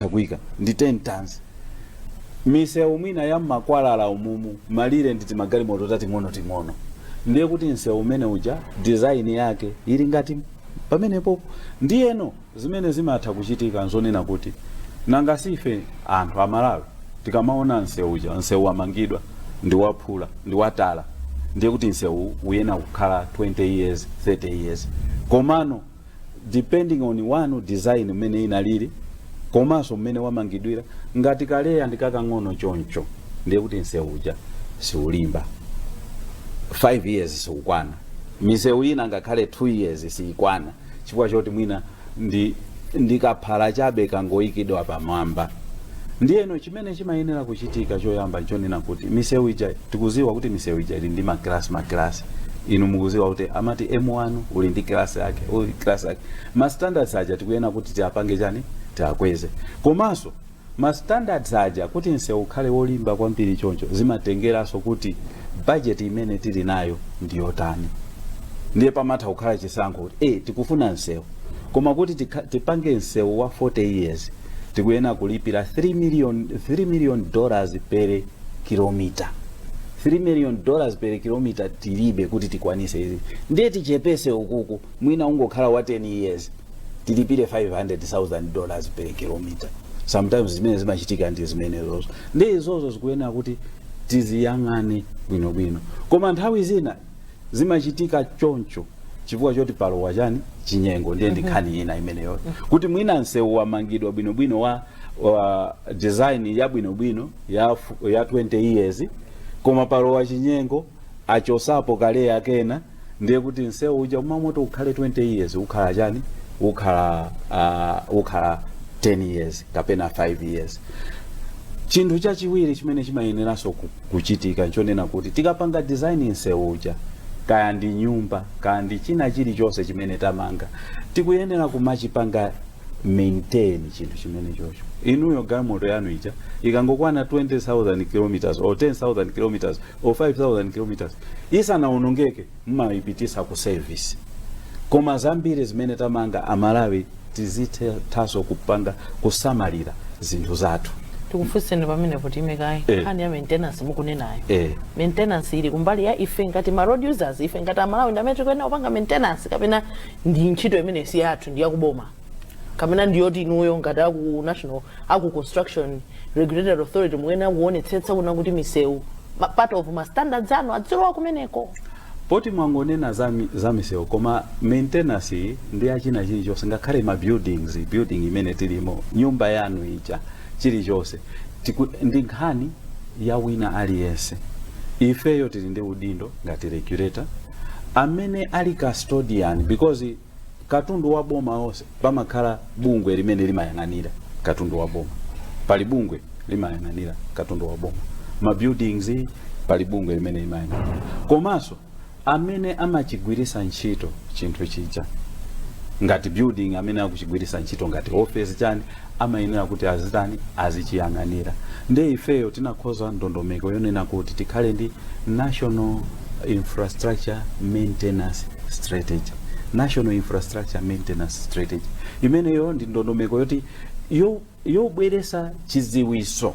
takuika ndi 10 tons misewu mwina ya makwalala umumu malire nditi magali moto tati ngono ndiye kuti msewu umene uja design yake ili ngati pamenepo ndiyeno zimene zimatha kuchitika nzonena kuti nanga sife anthu amalawi tikamaona msewu uja msewu amangidwa ndi waphula ndi watala ndiye kuti msewu uyena kukhala 20 years 30 years komano depending on one design umene inalili komanso mmene wamangidwira ngati kaleya ndikakang'ono choncho ndiye kuti msewu uja siulimba 5 years siukwana misewu ina ngakhale 2 years siikwana chifukwa choti mwina ndikaphala chabe kangoyikidwa pamwamba ndiyeno chimene chimayenera kuchitika choyamba nchonena kuti misewu ija tikuziwa kuti misewu ija ili ndi maklasi inu mukuziwa kuti amati M1 uli ndi klasi yake uli klasi yake ma standards aja tikuyena kuti tiapange chani tiakweze komanso ma standards aja kuti msewu ukhale wolimba kwambiri choncho zimatengeranso kuti budget imene tili nayo ndiyotani ndiye pamatha kukhala chisankho kuti tikufuna msewu koma kuti tipange msewu wa 40 years tikuyena kulipira $3 million per kilometer. $3 million per kilometer tilibe kuti tikwanise izi ndiye tichepese ukuku mwina ungokhala wa 10 years tilipire $500,000 per kilometer sometimes zimene zimachitika ndi zimene zozo ndiye izozo zikuyena kuti tiziyang'ane bwinobwino koma nthawi zina zimachitika choncho chifukwa choti palowa chani chinyengo ndiye ndikhani ina imeneyo kuti mwina msewu wamangidwa bwinobwino wa design ya bwinobwino ya 20 years koma palowa chinyengo achosapo kale akena ndiye kuti msewu uja umamoto ukhale 20 years ukhala chani ukhala 10 years kapena 5 years chinthu chachiwiri chimene chimayeneranso kuchitika nchonena kuti tikapanga design msewu uja kaya ndi nyumba kaya ndi china chilichonse chimene tamanga tikuyenera kumachipanga maintain chinthu chimene chocho inuyo galimoto yanu ija ikangokwana 20,000 kilometers or 10,000 kilometers or 5,000 kilometers isanaonongeke mmayipitisa ku service koma zambiri zimene tamanga amalawi tizithaso kupanga kusamalira zinthu zathu tikufuseni pamene kuti imekai nkhani ya maintenance mukunenayo maintenance ili kumbali ya ife ngati ma road users ife ngati amalawi ndamene tikuyenera kupanga maintenance kapena ndi ntchito imene si yathu ndi yakuboma kapena ndiyoti inuyo ngati aku construction regulatory authority muyenera kuonetsetsa kuna kuti misewu part of ma standards anu adzilowa kumeneko poti mwangonena za misewu koma maintenance ndi achina chilichonse ngakhale ma building imene tilimo nyumba yanu ija chilichonse ndi nkhani ya wina aliyense ifeyo tili ndi udindo ngati regulator amene ali custodian because katundu wa boma onse pamakhala bungwe limene limayang'anira katundu wa boma pali bungwe limayang'anira katundu wa boma ma buildings pali bungwe limene limayang'anira komanso amene amachigwirisa ntchito chinthu chija ngati building amene akuchigwirisa ntchito ngati office chani amayenera kuti azitani azichiyang'anira ndiye ifeyo tinakhoza ndondomeko yonena kuti tikhale ndi national infrastructure maintenance strategy imeneyo ndi ndondomeko yoti yobweresa chiziwiso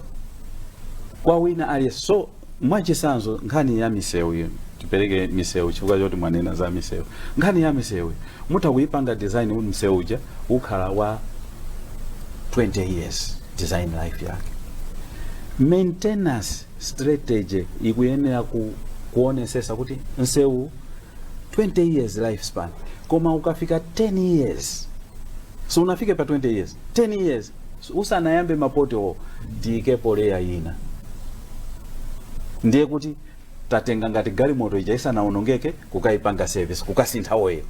kwa wina aliyense so mwachisanzo nkhani ya misewu iyo tipereke misewu chifukwa choti mwanena za misewu nkhani ya misewu mutha kuyipanga design kuti msewu uja ukhala wa 20 years design life yake maintenance strategy ikuyenera kuonesesa kuti msewu 20 years lifespan koma ukafika 10 years so unafike pa 20 years 10 years usanayambe mapoto tikepo leya ina ndiye kuti tatenga ngati galimoto ija isanaonongeke kukaipanga service kukasintha oil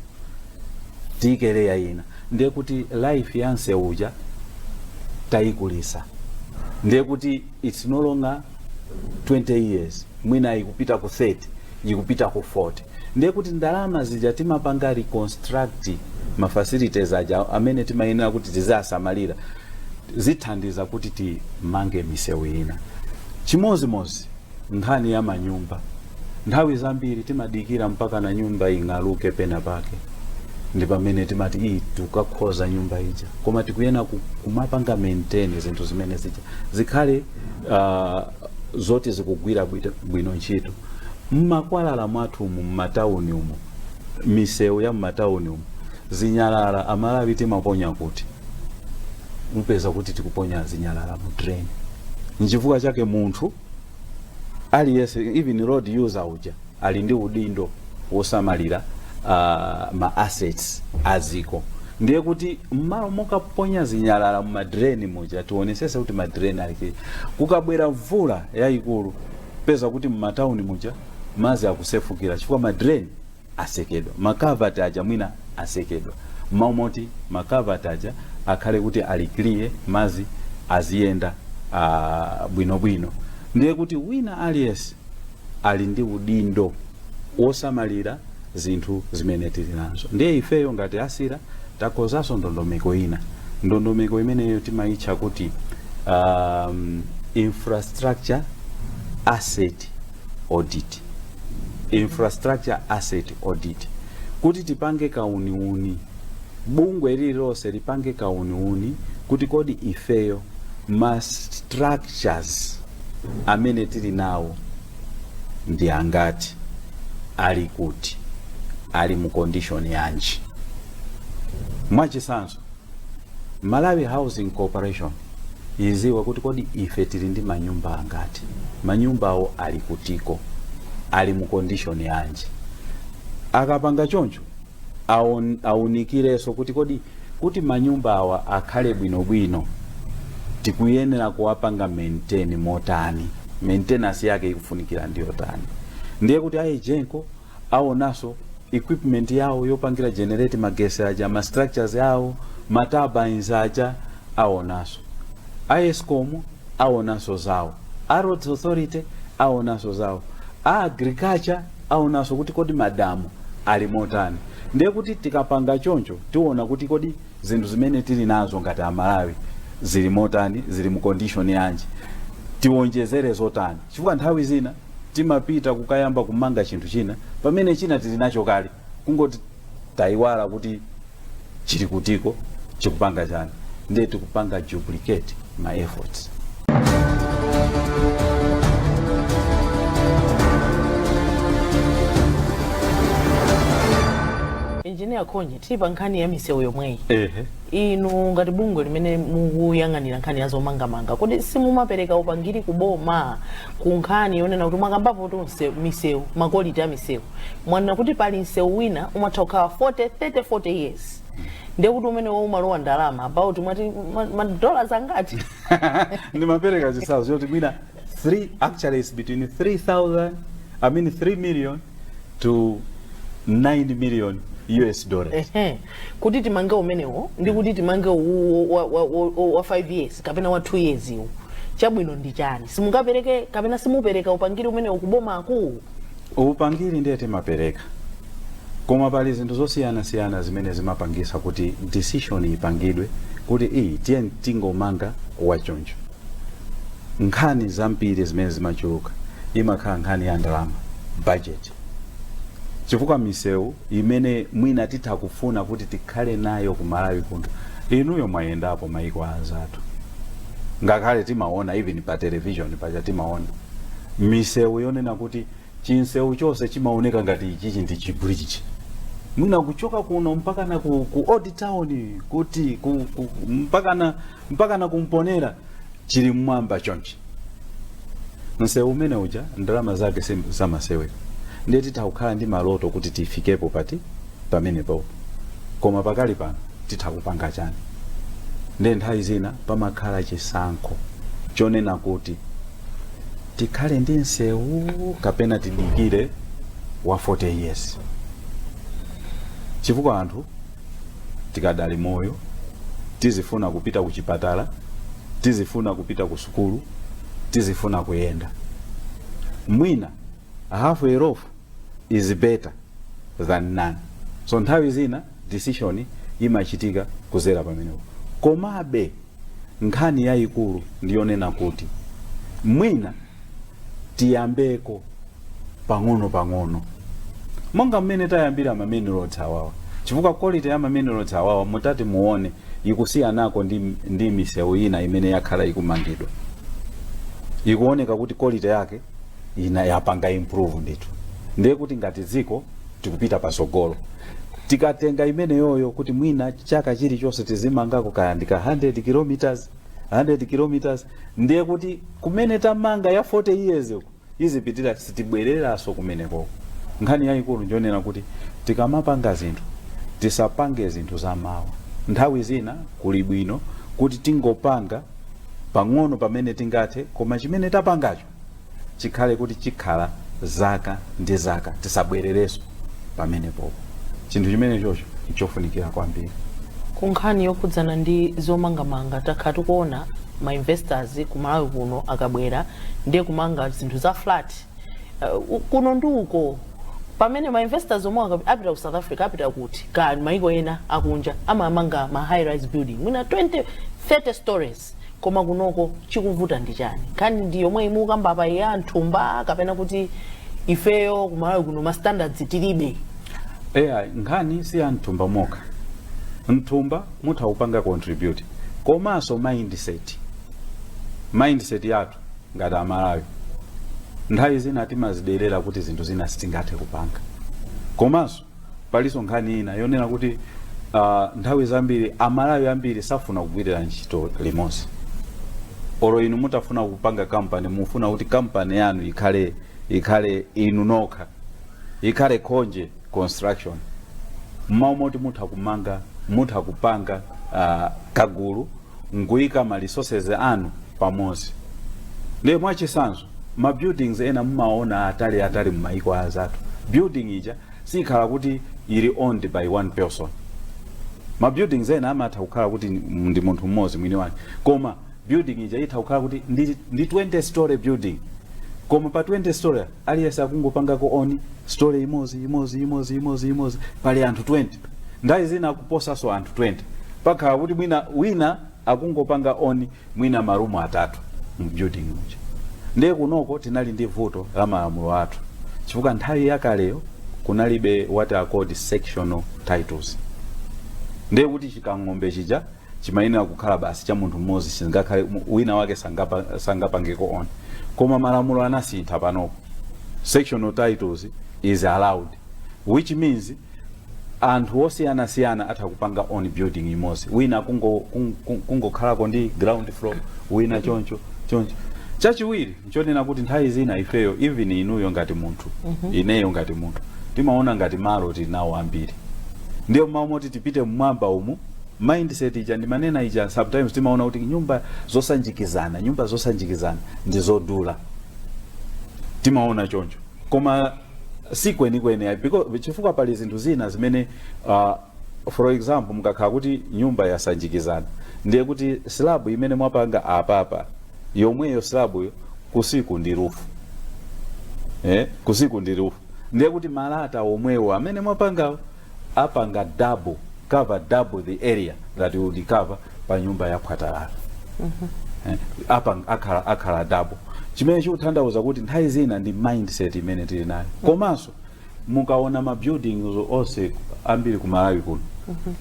tike leya ina ndiye kuti life ya msewu uja taikulisa ndiye kuti it's no longer 20 years mwina ikupita ku 30 ikupita ku 40 ndiye kuti ndalama zija timapanga reconstruct ma facilities aja amene timayenera kuti tizasamalira zithandiza kuti timange misewu ina chimozimozi nkhani ya manyumba nthawi zambiri timadikira mpaka na nyumba ing'aluke pena pake ndi pamene timati iyi tukakhoza nyumba ija, koma tikuyena kumapanga maintain zinthu zimene zija zikhale zoti zikugwira bwino ntchito. Mmakwalala mwathu mmatawuni umu, misewu ya mmatawuni umu, zinyalala amalawi timaponya kuti mupeza kuti tikuponya zinyalala mu drain. Nchifukwa chake munthu aliyense, even road user uja ali ndi udindo wosamalira ma assets aziko. Ndiye kuti mmalo mukaponya zinyalala mu madrain muja tionesese kuti madrain ali kukabwera mvula yayikulu peza kuti mmatawuni muja mazi akusefukira chifukwa madrain asekedwa, makavati aja mwina asekedwa, maumoti makavati aja akhale kuti ali clear, mazi aziyenda bwino bwino. Ndiye kuti wina aliyense ali ndi udindo wosamalira zinthu zimene tili nazo. Ndiye ifeyo ngati Asira takozanso ndondomeko ina, ndondomeko imeneyo timayitcha kuti infrastructure asset audit. Infrastructure asset audit kuti tipange kauniuni, bungwe lililonse lipange kauniuni kuti kodi ifeyo ma structures amene tili nawo ndi angati, ali kuti, ali mu condition yanji. Mwachisanso Malawi Housing Corporation iziwa kuti kodi ife tili ndi manyumba angati, manyumba awo ali kutiko, ali mu condition yanji. Akapanga choncho aunikireso kuti kodi kuti manyumba awa akhale bwino tikuyenera kuwapanga maintain motani, maintenance yake ikufunikira ndiyo tani. Ndiye kuti ajenko aonaso equipment yawo yopangira generate magesi aja, ma structures yawo, ma turbines aja aonaso, Eskom aonaso zawo, Roads Authority aonaso zawo, agriculture aonaso kuti kodi madamu ali motani. Ndiye kuti tikapanga choncho tiona kuti kodi zinthu zimene tili nazo ngati Amalawi zili motani, zili mu condition yanji, tiwonjezere zotani. Chifukwa nthawi zina timapita kukayamba kumanga chinthu china pamene china tili nacho kale, kungoti taiwala kuti chili kutiko chikupanga chani. Ndiye tikupanga duplicate my efforts. Engineer Konye, tipa nkhani ya misewu yomweyi. Inu ngati bungwe limene mukuyang'anira nkhani ya zomanga-manga, kodi simumapereka upangiri kuboma ku nkhani yonena kuti mwakambapo kuti misewu, makoliti ya misewu, mwanena kuti pali msewu wina umatha kukhala 40 years, ndiye kuti umene umalowa ndalama about mwati $dollars angati? Ndimapereka chisawu choti mwina 3 between 3 million to 9 million US dollars. Kuti timange umenewo ndi kuti timange wa 5 years kapena wa 2 years iwo, chabwino ndi chani? Simungapereke kapena simupereka upangiri umenewo kuboma akulu? Upangiri ndiye timapereka, koma pali zinthu zosiyana zimene zimapangisa kuti decision ipangidwe kuti tiye tingomanga wachoncho. Nkhani zambiri zimene zimachuluka imakhala nkhani ya ndalama, budget. Chifukwa misewu imene mwina titha kufuna kuti tikhale nayo ku Malawi kuno, inuyo mwayendapo maiko anzathu, ngakhale timaona even pa television paja timaona misewu yonena kuti chinsewu chose chimaoneka ngati ichi ndi chibridge, mwina kuchoka kuno mpaka na ku Old Town kuti mpaka na kumponera chili mmwamba chonchi. Msewu umene uja ndalama zake samaseweka. Ndiye titha kukhala ndi maloto kuti tifikepo pamenepo, koma pakali pano titha kupanga chani? Ndiye nthawi zina pamakhala chisankho chonena kuti tikhale ndi msewu kapena tidikire wa 40 years. Chifukwa anthu tikadali moyo tizifuna kupita ku chipatala, tizifuna kupita ku sukulu, tizifuna kuyenda. Mwina half a year is better than none. So nthawi zina decision imachitika kuzera pamenepo. Komabe nkhani yayikulu ndiyonena kuti mwina tiyambeko pang'ono monga mmene tayambira ma main roads awawa, chifukwa quality ya minerals awawa mutati muone ikusiyanako ndi misewu ina imene yakhala ikumangidwa, ikuoneka kuti quality yake ina yapanga improve ndithu. Ndiye kuti ngati dziko tikupita pasogolo, tikatenga imene yoyo kuti mwina chaka chilichonse tizimangako kayandika 100 kilometers, ndiye kuti kumene tamanga ya 40 years izipitira sitibwereraso kumeneko. Nkhani yayikulu njonena kuti tikamapanga zinthu tisapange zinthu zamawa. Nthawi zina kuli bwino kuti tingopanga pang'ono pamene tingathe, koma chimene tapangacho chikhale kuti chikhala zaka ndi zaka, tisabwerereso pamenepo. Chinthu chimene chocho chofunikira kwambiri. Kunkhani yokhudzana ndi zomangamanga takhala tikuona ma investors kumalawi kuno akabwera ndiye kumanga zinthu za flat kuno nduko, pamene ma investors omwe apita ku South Africa apita kuti kani maiko ena akunja amamanga ma high rise building mwina 20-30 stories, koma kunoko chikuvuta ndi chani? Kani ndi yomwe imukamba pa ya nthumba kapena kuti ifeyo kumalawi kuno ma standards tilibe? Nkhani si ya nthumba moka. Nthumba mutha upanga contribute, komanso mindset yathu ngati amalawi nthawi zina timazidelera kuti zinthu zina sitingathe kupanga. Komanso paliso nkhani ina yonena kuti nthawi zambiri amalawi ambiri safuna kugwirira ntchito limodzi. Olo inu mutafuna kupanga company, mufuna kuti company yanu ikhale inu nokha, ikhale Khonje Construction. Mmamoti mutha kupanga kagulu nguyika ma resources anu pamodzi. Ndiye mwachisanzo ma buildings ena mmaona atali mmaiko azatu, building ija sikhala kuti ili owned by one person. Ma buildings ena amatha kukhala kuti ndi munthu mmodzi mwini wake, koma building ija itha kukhala kuti ndi 20 story building, koma pa 20 story aliyense akungopangako oni story imodzi pali anthu 20. Ndayi zina akuposaso anthu 20, pakhala kuti wina akungopanga oni mwina marumu 3 mu building muja. Ndiye kunoko tinali ndi vuto la malamulo athu, chifukwa nthawi yakaleyo kunalibe what are called sectional titles. Ndiye kuti chikang'ombe chija chimayenera kukhala basi cha munthu mmodzi, singakhale wina wake sangapangeko oni. Koma malamulo anasintha panopo, sectional titles is allowed, which means anthu osiyana atha kupanga on building imodzi. Wina kungokhalako ndi ground floor, wina choncho. Chachiwiri nchonena kuti nthawi zina ifeyo even inuyo ngati munthu, ineyo ngati munthu, timaona ngati malo tinawo ambiri. Ndiyo mamoti tipite mmwamba umu, mindset ija ndi manena ija sometimes timaona kuti nyumba zosanjikizana ndi zodula. Timaona choncho. Koma si kwenikweni, because chifukwa pali zinthu zina zimene for example mukakhala kuti nyumba yasanjikizana, ndiye kuti slab imene mwapanga apapa yomweyo slab kusiku ndi roof. Kusiku ndi roof. Ndiye kuti malata omwewo amene mwapanga apanga cover the area that you would cover pa nyumba ya Pwatalala. Akhala double. Chimene chikutanthauza kuti nthawi zina ndi mindset imene tili nayo. Komanso mukaona ma buildings onse ambiri kumalawi kuno,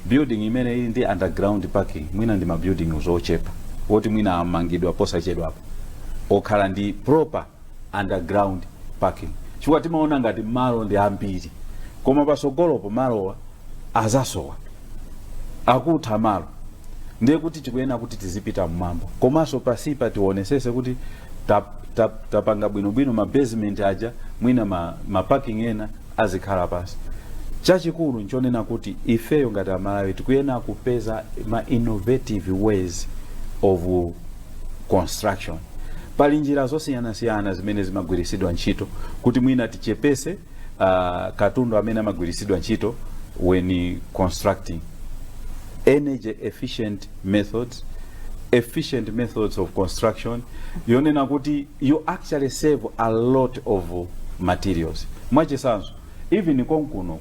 building imene ili ndi underground parking mwina ndi ma buildings ochepa woti mwina amangidwa posachedwapo, okhala ndi proper underground parking. Chifukwa timaona ngati malo ndi ambiri, koma pasogolopo malowa azasowa, akutha malo. Ndiye kuti chikuyenera kuti tizipita mmwamba. Komanso pasipa tionesese kuti tapanga bwinobwino ma basement aja mwina ma parking ena azikhala pasi. Chachikulu nchonena kuti ifeyo ngati amalawi tikuyenera kupeza ma innovative ways of construction. Pali njira zosiyana zimene zimagwirisidwa ntchito kuti mwina tichepese katundu amene amagwirisidwa ntchito when constructing. Energy efficient methods of construction, yonena kuti you actually save a lot of materials. Mwachisanzo even konkuno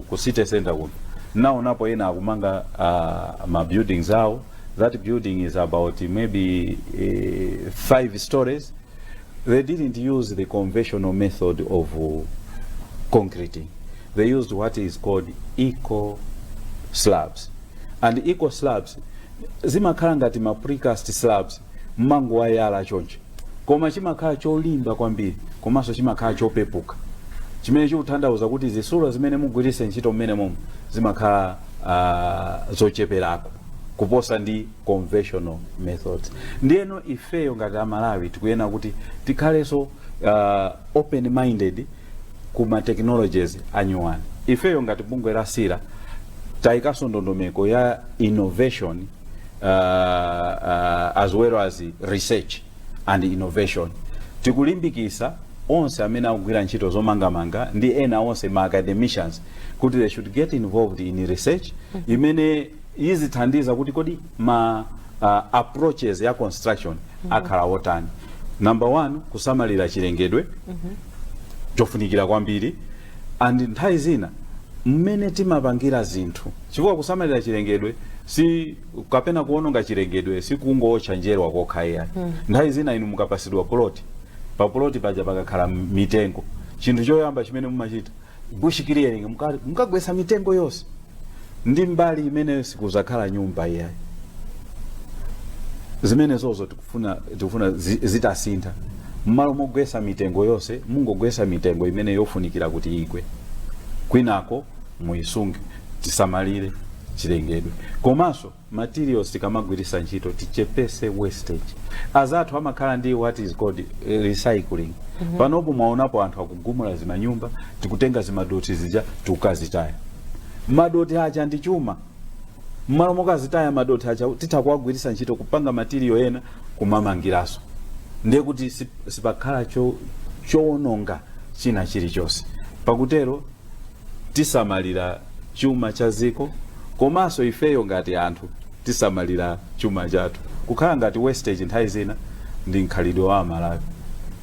ku city center kuno naonapo ena akumanga ma buildings awo. That building is about maybe 5 stories. They didn't use the conventional method of concreting. They used what is called eco slabs, and eco slabs zimakhala ngati ma precast slabs mmango wayala choncho, koma chimakhala cholimba kwambiri komanso chimakhala chopepuka, chimene chikutanthauza kuti zisulo zimene mugwiritse ntchito mmene momwe zimakhala zocheperako kuposa ndi conventional methods. Ndiyeno ifeyo ngati Amalawi tikuyena kuti tikhalenso open minded kuma technologies anyuwani. Ifeyo ngati bungwe la SIRA tayikaso ndondomeko ya innovation as well as research and innovation. Tikulimbikisa onse amene akugwira ntchito zomangamanga ndi ena onse ma academicians kuti they should get involved in research imene izithandiza kuti kodi ma approaches ya construction akhala otani. Number 1, kusamalira chilengedwe chofunikira kwambiri, and nthawi zina mmene timapangira zinthu, chifukwa kusamalira chilengedwe si kapena kuononga chilengedwe si kungootcha njerwa kokhaya. Nthawi zina inu mukapasidwa plot, pa plot paja pakakhala mitengo, chinthu choyamba chimene mumachita bush clearing, mukagwesa mitengo yonse ndi mbali imene sikuzakhala nyumba iyayi. Zimene zozo tikufuna zitasintha, mmalo mogwesa mitengo yonse mungogwesa mitengo imene yofunikira kuti igwe, kwinako muyisunge, tisamalire chilengedwe. Komanso materials tikamagwirisa ntchito tichepese wastage. Azathu amakhala ndi what is called recycling. Panopo mwaonapo anthu akugumula zimanyumba, tikutenga zimadoti zija tukazitaya. Madoti aja ndi chuma, mmalo mokazitaya madoti aja titakuagwirisa ntchito kupanga material ena kumamangiraso. Ndiye kuti sipakhala choononga china chilichonse. Pakutero tisamalira chuma cha ziko, komanso ifeyo ngati anthu tisamalira chuma chathu. Kukhala ngati wastage nthawi zina ndi nkhalidwe wa Amalawi,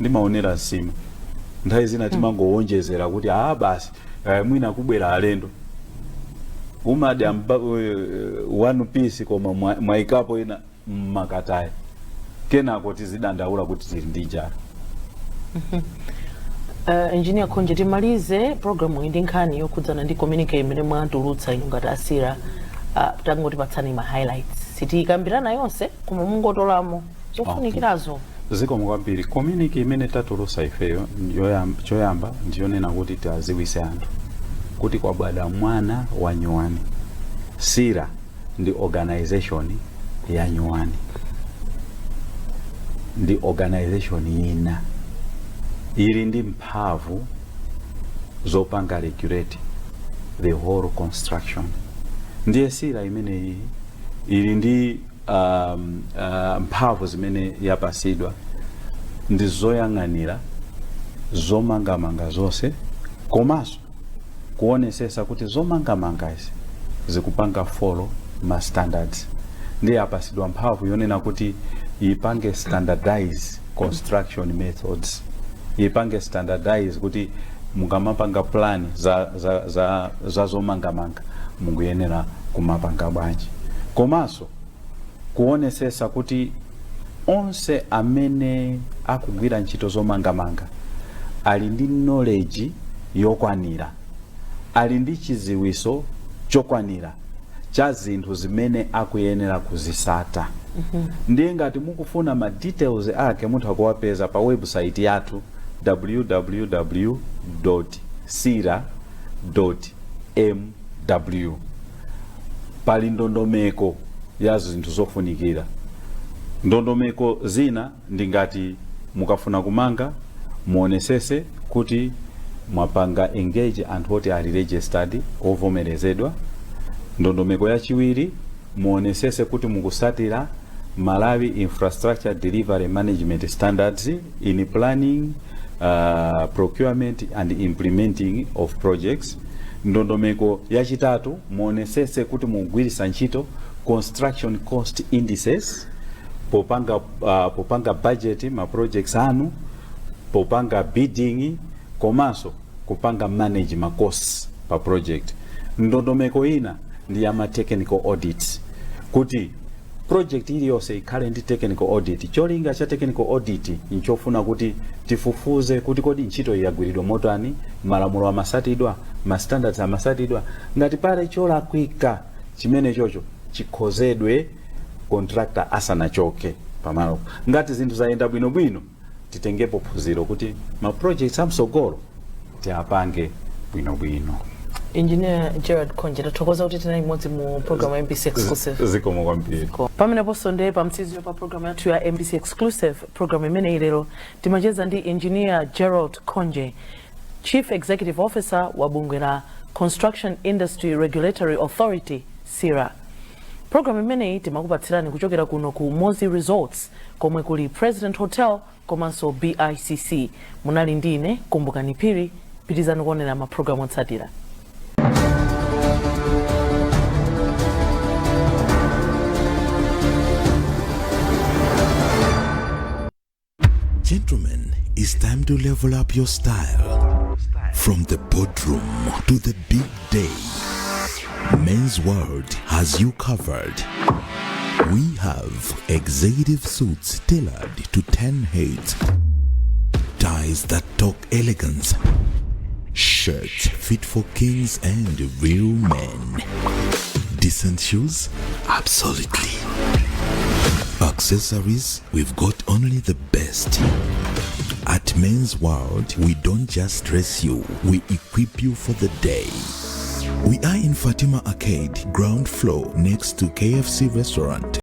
ndimaonera nsima. Nthawi zina timangowonjezera kuti basi mwina kubwera alendo umade one piece koma mwaikapo ina makataya, kenako tizidandaula kuti tili ndi njala. Engineer Khonje, timalize programu ndi nkhani yokhudzana ndi communique imene mwatulutsa inu ngati ASIRA, tangoti patsani ma highlights sitikambirana yonse koma mungotolamo zofunikirazo. Zikomo kwambiri. Communique imene tatulutsa ifeyo choyamba ndiyonena kuti tiaziwise anthu kuti kwabwada mwana wa nyuwani. SIRA ndi organization ya nyuwani, ndi organization ina ili ndi mphamvu zopanga regulate the whole construction. Ndiye SIRA imene ili ndi mphamvu zimene yapasidwa ndi zoyang'anira zomangamanga zonse, komanso kuonesesa kuti zomangamanga izi zikupanga follow ma standards. Ndiye yapasidwa mphamvu yonena kuti ipange standardize construction methods, ipange standardize kuti mukamapanga plan za zomangamanga munguyenera kumapanga bwanji. Komanso kuonesesa kuti onse amene akugwira ntchito zomangamanga ali ndi knowledge yokwanira, ali ndi chiziwiso chokwanira cha zinthu zimene akuyenera kuzisata. Ndiye ngati mukufuna ma details ake mutha kuwapeza pa website yathu www.sira.mw. Pali ndondomeko ya zinthu zofunikira. Ndondomeko zina ndi ngati mukafuna kumanga muonesese kuti mwapanga engage anthu oti ali registered ovomerezedwa. Ndondomeko yachiwiri muonesese kuti mukusatira Malawi Infrastructure Delivery Management Standards in planning, procurement and implementing of projects. Ndondomeko yachitatu muonesese kuti mugwirisa ntchito construction cost indices popanga budget ma projects anu, popanga bidding, komanso kupanga manage ma costs pa project. Ndondomeko ina ndi ya ma technical audits, kuti project iliyonse ikhale ndi technical audit. Cholinga cha technical audit nchofuna kuti tifufuze kuti kodi ntchito yagwiridwa motani, malamulo amasatidwa, ma standards amasatidwa. Ngati pale cholakwika chimene chocho chikhozedwe contractor asanachoke pamalo. Ngati zinthu zayenda bwinobwino titengepo phunziro kuti ma projects amsogolo tiapange bwinobwino. Engineer Gerald Konje, tathokoza kuti tinayi imodzi mu program ya MBC Exclusive. Zikomo kwambiri. Pamenepo sonde pa mtsizi pa program yathu ya MBC Exclusive, program imene ilero timacheza ndi Engineer Gerald Konje, Chief Executive Officer wa bungwe la Construction Industry Regulatory Authority, CIRA. Program imene timakupatsirani kuchokera kuno ku Mozi Resorts, komwe kuli President Hotel komanso BICC. Munali ndine Kumbukani Phiri, pitizani kuonera ma program otsatira. Gentlemen, it's time to level up your style. From the boardroom to the big day, Men's World has you covered. We have executive suits tailored to 10 heads, ties that talk elegance, shirts fit for kings and real men. Decent shoes? Absolutely. Accessories? We've got only the best. At Men's World, we don't just dress you, we equip you for the day. We are in Fatima Arcade, ground floor next to KFC restaurant.